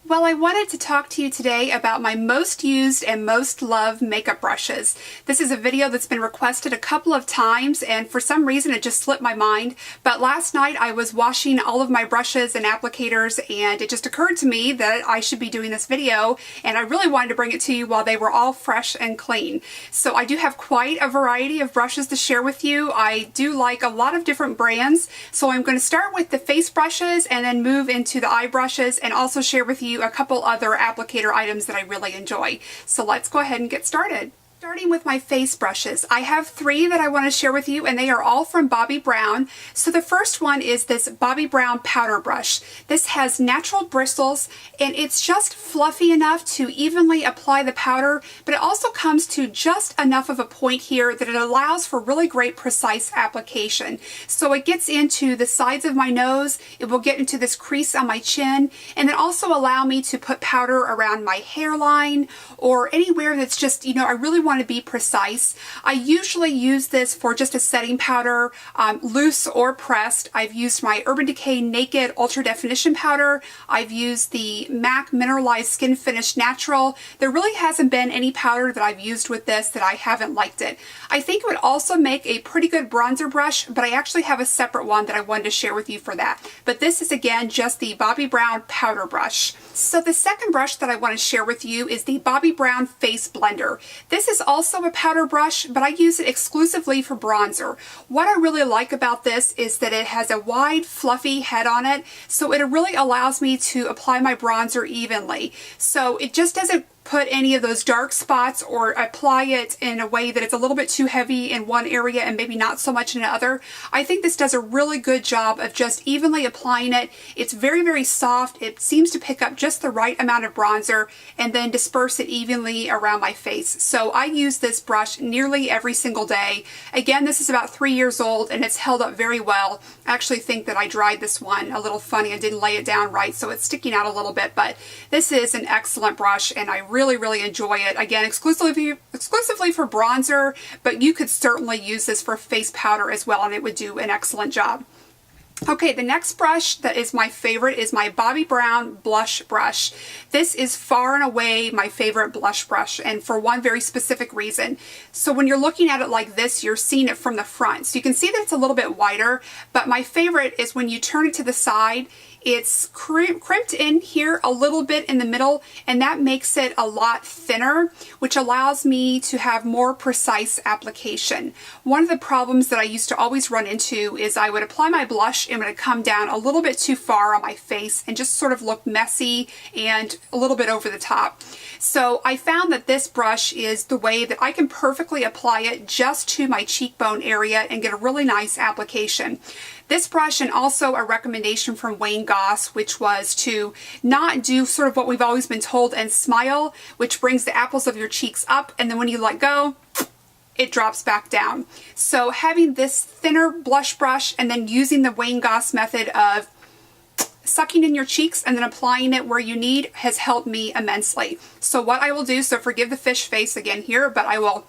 Well, I wanted to talk to you today about my most used and most loved makeup brushes. This is a video that's been requested a couple of times, and for some reason it just slipped my mind. But last night I was washing all of my brushes and applicators, and it just occurred to me that I should be doing this video, and I really wanted to bring it to you while they were all fresh and clean. So I do have quite a variety of brushes to share with you. I do like a lot of different brands, so I'm going to start with the face brushes and then move into the eye brushes and also share with you a couple other applicator items that I really enjoy. So let's go ahead and get started. Starting with my face brushes, I have three that I want to share with you, and they are all from Bobbi Brown. So the first one is this Bobbi Brown powder brush. This has natural bristles, and it's just fluffy enough to evenly apply the powder, but it also comes to just enough of a point here that it allows for really great precise application. So it gets into the sides of my nose, it will get into this crease on my chin, and then also allow me to put powder around my hairline or anywhere that's just, I really want to be precise. I usually use this for just a setting powder, loose or pressed. I've used my Urban Decay Naked Ultra Definition Powder. I've used the MAC Mineralized Skin Finish Natural. There really hasn't been any powder that I've used with this that I haven't liked it. I think it would also make a pretty good bronzer brush, but I actually have a separate one that I wanted to share with you for that. But this is again just the Bobbi Brown powder brush. So the second brush that I want to share with you is the Bobbi Brown Face Blender. This is also a powder brush, but I use it exclusively for bronzer. What I really like about this is that it has a wide, fluffy head on it, so it really allows me to apply my bronzer evenly. So it just doesn't put any of those dark spots or apply it in a way that it's a little bit too heavy in one area and maybe not so much in another. I think this does a really good job of just evenly applying it. It's very, very soft. It seems to pick up just the right amount of bronzer and then disperse it evenly around my face. So I use this brush nearly every single day. Again, this is about 3 years old and it's held up very well. I actually think that I dried this one a little funny. I didn't lay it down right, so it's sticking out a little bit, but this is an excellent brush and I really enjoy it. Again, exclusively for bronzer, but you could certainly use this for face powder as well and it would do an excellent job. Okay, the next brush that is my favorite is my Bobbi Brown blush brush. This is far and away my favorite blush brush, and for one very specific reason. So when you're looking at it like this, you're seeing it from the front. So you can see that it's a little bit wider, but my favorite is when you turn it to the side, it's crimped in here a little bit in the middle, and that makes it a lot thinner, which allows me to have more precise application. One of the problems that I used to always run into is I would apply my blush and it would come down a little bit too far on my face and just sort of look messy and a little bit over the top. So I found that this brush is the way that I can perfectly apply it just to my cheekbone area and get a really nice application. This brush, and also a recommendation from Wayne Goss, which was to not do sort of what we've always been told and smile, which brings the apples of your cheeks up, and then when you let go, it drops back down. So having this thinner blush brush and then using the Wayne Goss method of sucking in your cheeks and then applying it where you need has helped me immensely. So what I will do, so forgive the fish face again here, but I will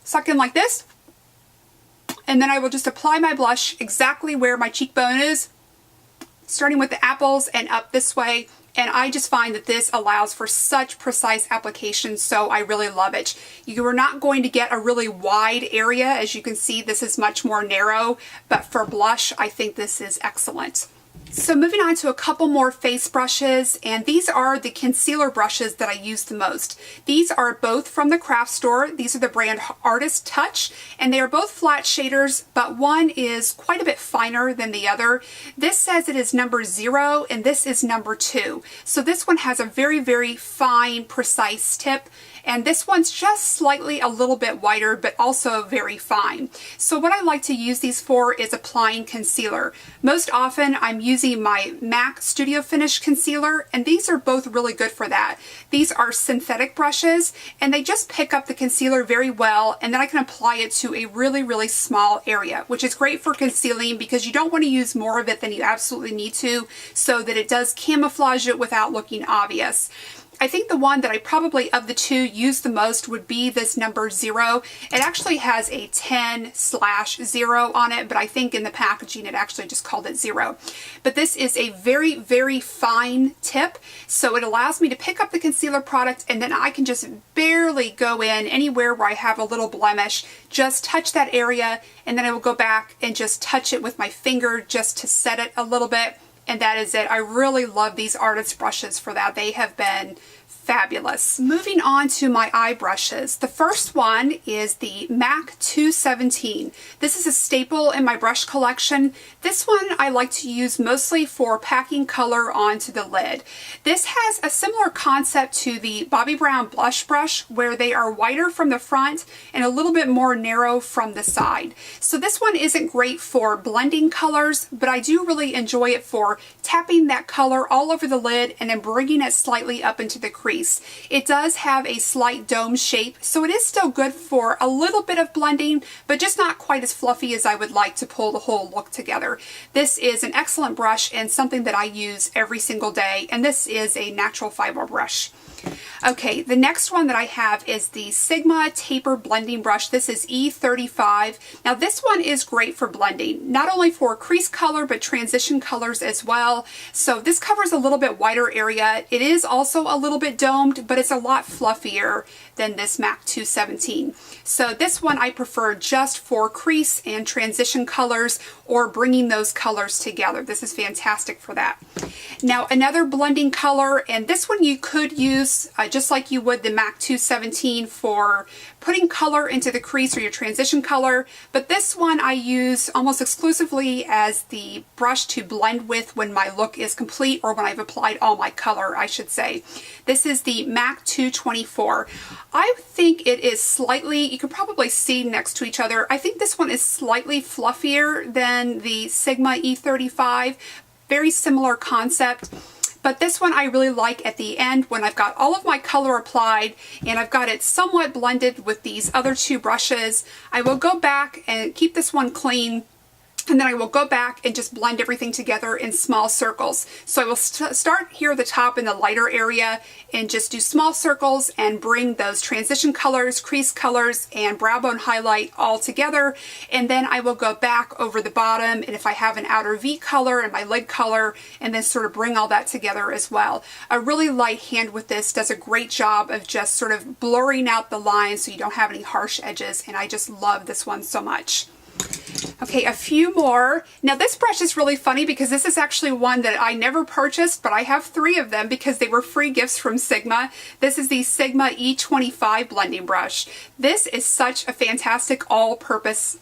suck in like this, and then I will just apply my blush exactly where my cheekbone is, starting with the apples and up this way. And I just find that this allows for such precise application, so I really love it. You are not going to get a really wide area. As you can see, this is much more narrow, but for blush, I think this is excellent. So moving on to a couple more face brushes, and these are the concealer brushes that I use the most. These are both from the craft store. These are the brand Artist Touch, and they are both flat shaders, but one is quite a bit finer than the other. This says it is number 0, and this is number 2. So this one has a very fine, precise tip, and this one's just slightly a little bit wider, but also very fine. So what I like to use these for is applying concealer. Most often I'm using my MAC Studio Finish concealer, and these are both really good for that. These are synthetic brushes, and they just pick up the concealer very well, and then I can apply it to a really small area, which is great for concealing because you don't want to use more of it than you absolutely need to, so that it does camouflage it without looking obvious. I think the one that I probably of the two use the most would be this number 0. It actually has a 10/0 on it, but I think in the packaging it actually just called it 0. But this is a very, very fine tip, so it allows me to pick up the concealer product and then I can just barely go in anywhere where I have a little blemish, just touch that area, and then I will go back and just touch it with my finger just to set it a little bit. And that is it. I really love these artist brushes for that. They have been fabulous. Moving on to my eye brushes. The first one is the MAC 217. This is a staple in my brush collection. This one I like to use mostly for packing color onto the lid. This has a similar concept to the Bobbi Brown blush brush, where they are wider from the front and a little bit more narrow from the side. So this one isn't great for blending colors, but I do really enjoy it for tapping that color all over the lid and then bringing it slightly up into the crease. It does have a slight dome shape, so it is still good for a little bit of blending, but just not quite as fluffy as I would like to pull the whole look together. This is an excellent brush and something that I use every single day, and this is a natural fiber brush. Okay, the next one that I have is the Sigma Taper Blending Brush. This is E35. Now this one is great for blending, not only for crease color, but transition colors as well. So this covers a little bit wider area. It is also a little bit domed, but it's a lot fluffier than this MAC 217. So this one I prefer just for crease and transition colors or bringing those colors together. This is fantastic for that. Now another blending color, and this one you could use just like you would the MAC 217 for putting color into the crease or your transition color, but this one I use almost exclusively as the brush to blend with when my look is complete, or when I've applied all my color, I should say. This is the MAC 224. I think it is slightly, you can probably see next to each other, I think this one is slightly fluffier than the Sigma E35. Very similar concept. But this one I really like at the end when I've got all of my color applied and I've got it somewhat blended with these other two brushes. I will go back and keep this one clean, and then I will go back and just blend everything together in small circles. So I will start here at the top in the lighter area and just do small circles and bring those transition colors, crease colors, and brow bone highlight all together. And then I will go back over the bottom, and if I have an outer V color and my lid color, and then sort of bring all that together as well. A really light hand with this does a great job of just sort of blurring out the lines so you don't have any harsh edges, and I just love this one so much. Okay, a few more. Now this brush is really funny because this is actually one that I never purchased, but I have 3 of them because they were free gifts from Sigma. This is the Sigma E25 blending brush. This is such a fantastic all-purpose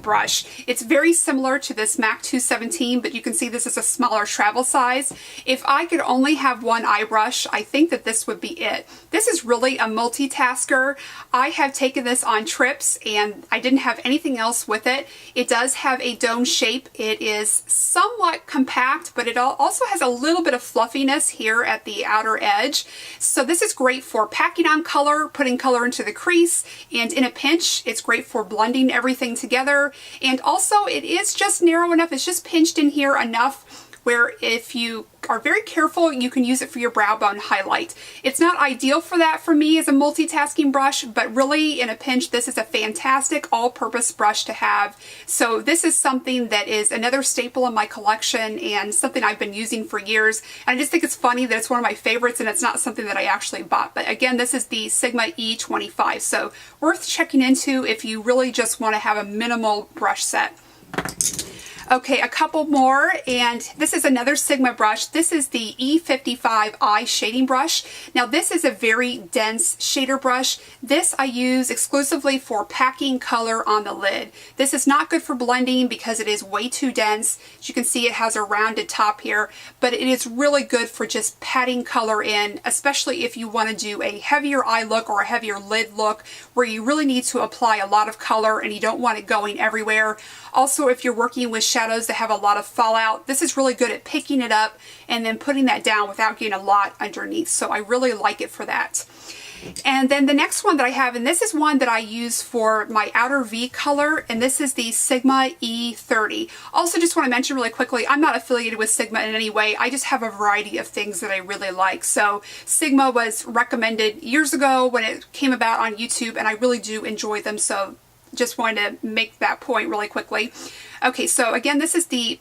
brush. It's very similar to this MAC 217, but you can see this is a smaller travel size. If I could only have one eye brush, I think that this would be it. This is really a multitasker. I have taken this on trips and I didn't have anything else with it. It does have a dome shape. It is somewhat compact, but it also has a little bit of fluffiness here at the outer edge. So this is great for packing on color, putting color into the crease, and in a pinch, it's great for blending everything together. And also it is just narrow enough, it's just pinched in here enough where if you are very careful, you can use it for your brow bone highlight. It's not ideal for that for me as a multitasking brush, but really in a pinch, this is a fantastic all-purpose brush to have. So this is something that is another staple in my collection and something I've been using for years. And I just think it's funny that it's one of my favorites and it's not something that I actually bought. But again, this is the Sigma E25, so worth checking into if you really just want to have a minimal brush set. Okay, a couple more, and this is another Sigma brush. This is the E55 Eye Shading Brush. Now this is a very dense shader brush. This I use exclusively for packing color on the lid. This is not good for blending because it is way too dense. As you can see, it has a rounded top here, but it is really good for just patting color in, especially if you want to do a heavier eye look or a heavier lid look where you really need to apply a lot of color and you don't want it going everywhere. Also, if you're working with shadows that have a lot of fallout, this is really good at picking it up and then putting that down without getting a lot underneath. So I really like it for that. And then the next one that I have, and this is one that I use for my outer V color, and this is the Sigma E30. Also, just want to mention really quickly, I'm not affiliated with Sigma in any way. I just have a variety of things that I really like. So Sigma was recommended years ago when it came about on YouTube, and I really do enjoy them. So just wanted to make that point really quickly. Okay, so again, this is the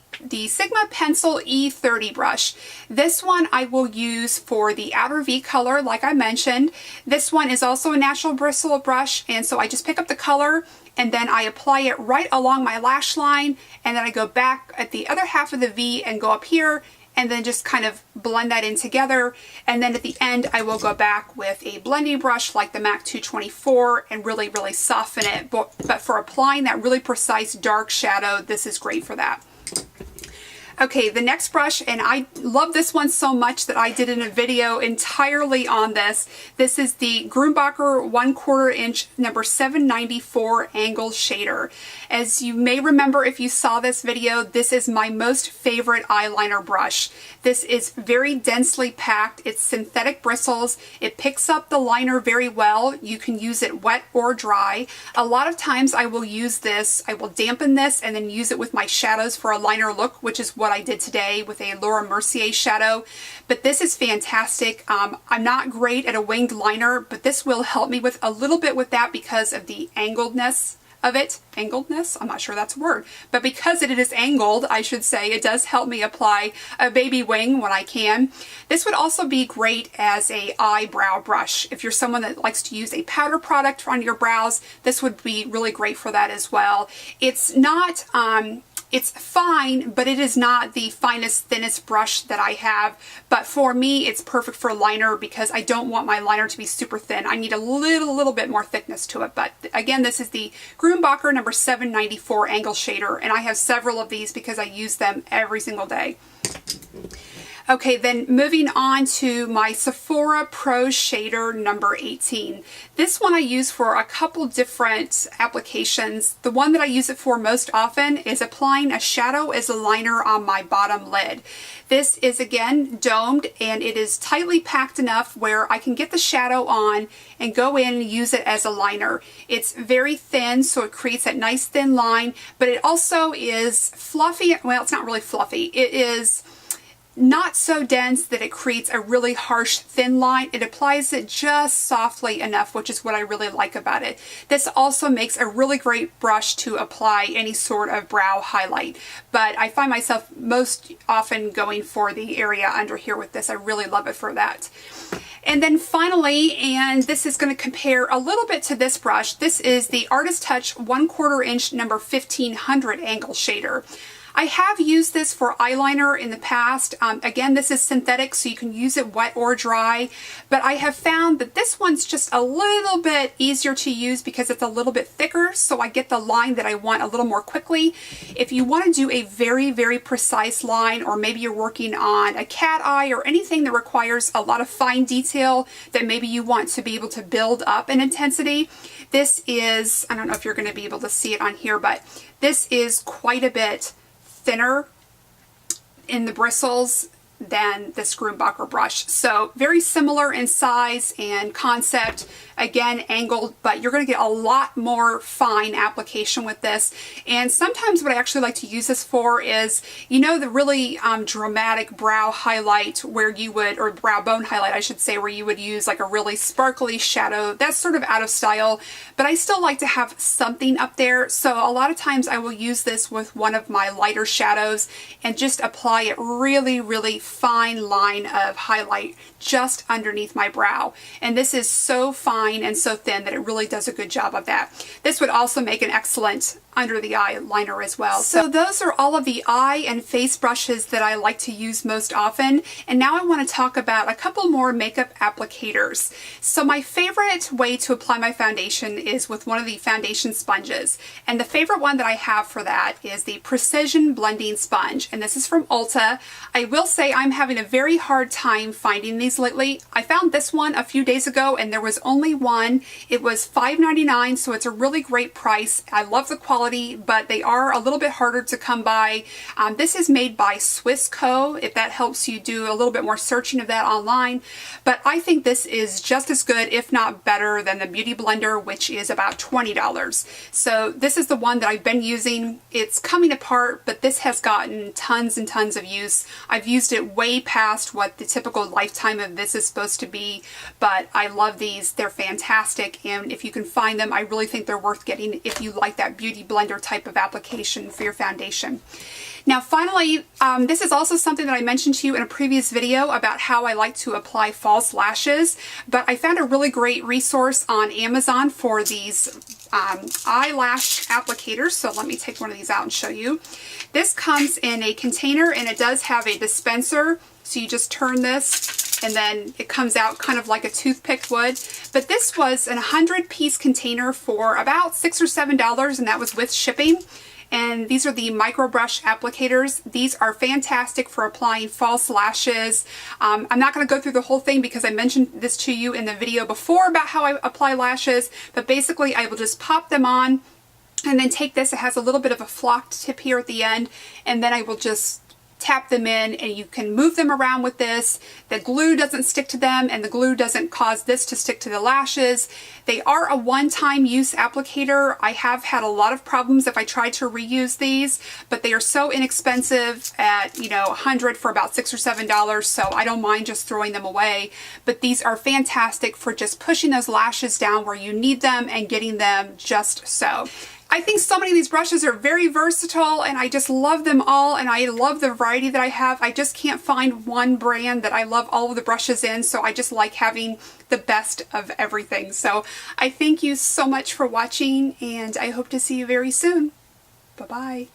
Sigma Pencil E30 brush. This one I will use for the outer V color, like I mentioned. This one is also a natural bristle brush, and so I just pick up the color and then I apply it right along my lash line, and then I go back at the other half of the V and go up here, and then just kind of blend that in together. And then at the end, I will go back with a blending brush like the MAC 224 and really, really soften it. But for applying that really precise dark shadow, this is great for that. Okay, the next brush, and I love this one so much that I did in a video entirely on this. This is the Grumbacher 1/4 inch number 794 angle shader. As you may remember if you saw this video, this is my most favorite eyeliner brush. This is very densely packed. It's synthetic bristles. It picks up the liner very well. You can use it wet or dry. A lot of times I will use this, I will dampen this and then use it with my shadows for a liner look, which is what I did today with a Laura Mercier shadow. But this is fantastic. I'm not great at a winged liner, but this will help me with a little bit with that because of the angledness of it. Angledness? I'm not sure that's a word. But because it is angled, I should say, it does help me apply a baby wing when I can. This would also be great as a eyebrow brush. If you're someone that likes to use a powder product on your brows, this would be really great for that as well. It's not, it's fine, but it is not the finest, thinnest brush that I have. But for me, it's perfect for liner because I don't want my liner to be super thin. I need a little bit more thickness to it. But again, this is the Grumbacher number 794 angle shader, and I have several of these because I use them every single day. Okay, then moving on to my Sephora Pro Shader number 18. This one I use for a couple different applications. The one that I use it for most often is applying a shadow as a liner on my bottom lid. This is again domed, and it is tightly packed enough where I can get the shadow on and go in and use it as a liner. It's very thin, so it creates that nice thin line, but it also is fluffy. Well, it's not really fluffy. It is not so dense that it creates a really harsh thin line. It applies it just softly enough, which is what I really like about it. This also makes a really great brush to apply any sort of brow highlight, but I find myself most often going for the area under here with this. I really love it for that. And then finally, and this is going to compare a little bit to this brush, this is the Artist Touch 1/4 inch number 1500 angle shader. I have used this for eyeliner in the past. Again, this is synthetic, so you can use it wet or dry, but I have found that this one's just a little bit easier to use because it's a little bit thicker, so I get the line that I want a little more quickly. If you want to do a very, very precise line, or maybe you're working on a cat eye or anything that requires a lot of fine detail that maybe you want to be able to build up in intensity, this is, I don't know if you're going to be able to see it on here, but this is quite a bit thinner in the bristles than this Grumbacher brush. So very similar in size and concept, again angled, but you're going to get a lot more fine application with this. And sometimes what I actually like to use this for is, you know, the really dramatic brow highlight where you would, or brow bone highlight I should say, where you would use like a really sparkly shadow. That's sort of out of style, but I still like to have something up there. So a lot of times I will use this with one of my lighter shadows and just apply it really, really fine line of highlight just underneath my brow. And this is so fine and so thin that it really does a good job of that. This would also make an excellent under the eye liner as well. So those are all of the eye and face brushes that I like to use most often. And now I want to talk about a couple more makeup applicators. So my favorite way to apply my foundation is with one of the foundation sponges. And the favorite one that I have for that is the Precision Blending Sponge. And this is from Ulta. I will say I'm having a very hard time finding these lately. I found this one a few days ago and there was only one. It was $5.99, so it's a really great price. I love the quality quality, but they are a little bit harder to come by. This is made by Swissco, if that helps you do a little bit more searching of that online. But I think this is just as good, if not better, than the Beauty Blender, which is about $20. So this is the one that I've been using. It's coming apart, but this has gotten tons and tons of use. I've used it way past what the typical lifetime of this is supposed to be, but I love these. They're fantastic, and if you can find them, I really think they're worth getting if you like that Beauty Blender type of application for your foundation. Now finally, this is also something that I mentioned to you in a previous video about how I like to apply false lashes, but I found a really great resource on Amazon for these eyelash applicators. So let me take one of these out and show you. This comes in a container, and it does have a dispenser. So you just turn this and then it comes out kind of like a toothpick would. But this was a 100-piece container for about $6 or $7, and that was with shipping. And these are the micro brush applicators. These are fantastic for applying false lashes. I'm not going to go through the whole thing because I mentioned this to you in the video before about how I apply lashes, but basically I will just pop them on and then take this. It has a little bit of a flocked tip here at the end, and then I will just tap them in, and you can move them around with this. The glue doesn't stick to them, and the glue doesn't cause this to stick to the lashes. They are a one-time use applicator. I have had a lot of problems if I try to reuse these, but they are so inexpensive at, you know, 100 for about $6 or $7, so I don't mind just throwing them away. But these are fantastic for just pushing those lashes down where you need them and getting them just so. I think so many of these brushes are very versatile, and I just love them all, and I love the variety that I have. I just can't find one brand that I love all of the brushes in, so I just like having the best of everything. So I thank you so much for watching, and I hope to see you very soon. Bye-bye.